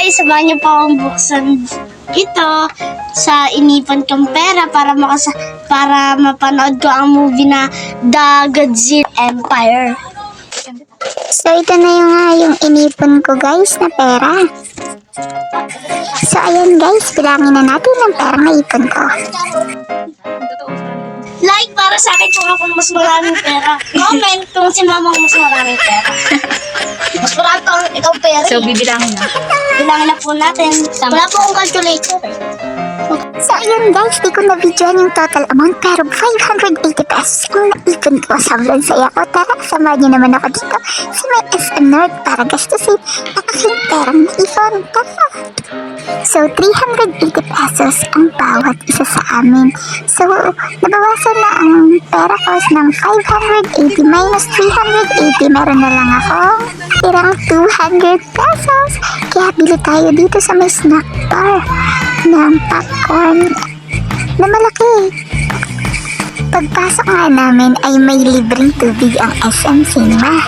guys, samahan niyo po akong buksan ito sa inipan kong pera para mapanood ko ang movie na The Godzilla Empire. So, ito na yung inipon ko guys na pera. So, ayan guys, bilangin na natin ang pera na ipon ko. Like para sa akin kung ako mas maraming pera. Comment kung si mamang mas maraming pera. Mas marami pa ikaw pera. So, bibilangin na. Bilangin na po natin. Wala po akong calculator eh. So, ayan guys, di ko na-videoan yung total amount pero 580 pesos ang naipon ko. Sobrang saya ko. Tara, samahan niyo naman ako dito sa may SM North para gastusin ang aking perang naipon. Tara! So, 380 pesos ang bawat isa sa amin. So, nabawasan na ang pera ko ng 580 minus 380. Meron na lang akong tirang 200 pesos. Kaya bili tayo dito sa may snack bar ng popcorn na malaki. Pagpasok nga namin ay may libreng tubig ang SM Cinema.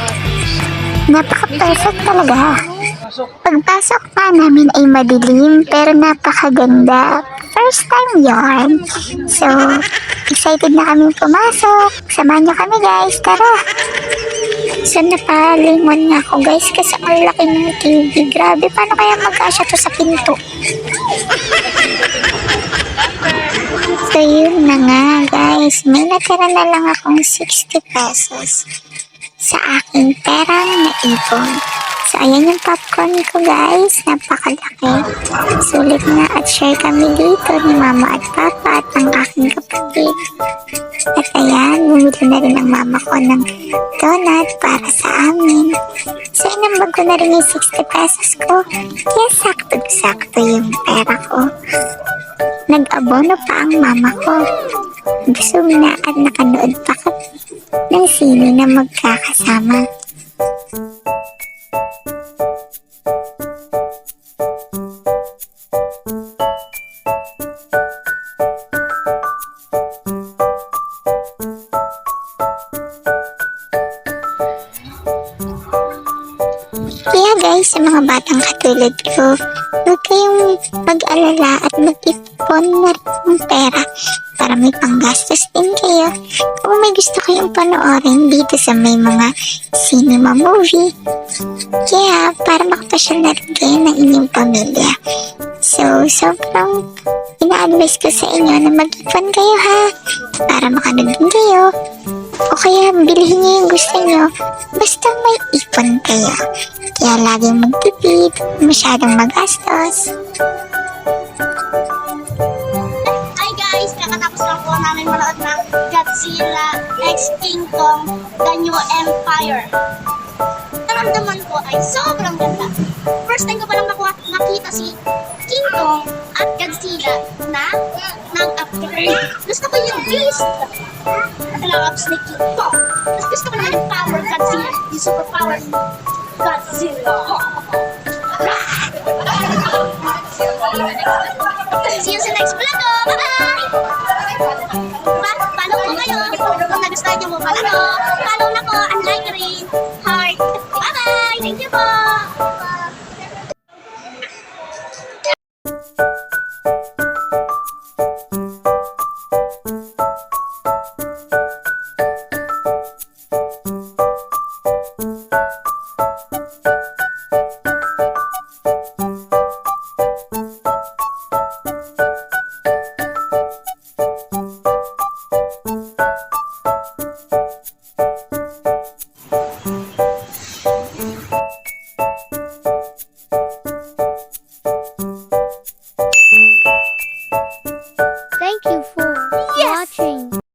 Napaka-perfect talaga. Pagpasok nga namin ay madilim pero napakaganda. First time yon. So, excited na kami pumasok. Samahan niyo kami guys, tara. So, napalingon nga ako guys kasi ang laki ng TV. Grabe, paano kaya mag-asya to sa pinto? So, yun na nga guys. May natira na lang akong 60 pesos sa aking perang naipon. So, ayan yung popcorn ko guys. Napakalaki. Sulit na at share kami dito ni mama at papa at ang aking kapatid. At ayan, bumili na rin ang mama ko ng donut para sa amin. So, inambag ko na rin yung 60 pesos ko. Kaya sakto yung pera ko. Nag-abono pa ang mama ko. Busog na at nakanood pa kami ng sine na magkakasama. Kaya guys, sa mga batang katulad ko, huwag kayong mag-alala at mag-ipon na rin ng pera para may panggastos din kayo. Kung may gusto kayong panoorin dito sa may mga cinema movie, kaya para makapasyal na rin kayo ng inyong pamilya. So, sobrang ina-advise ko sa inyo na mag-ipon kayo ha, para makanood din kayo. O kaya bilhin niyo yung gusto niyo, basta may ipon kayo. Kaya laging magtipid, masyadong magastos. Hi guys! Kakatapos lang po namin manood ng Godzilla X King Kong The New Empire. Naramdaman ko ay sobrang ganda. First time ko palang makita si King Kong at Godzilla na nag-upgrade. Gusto ko yung beast at nag-ups ni King Kong. Tapos gusto ko naman yung power Godzilla, yung super power ni Godzilla. See you sa next vlog ko! Bye-bye! Follow ko kayo kung nagustuhan nyo mo. Follow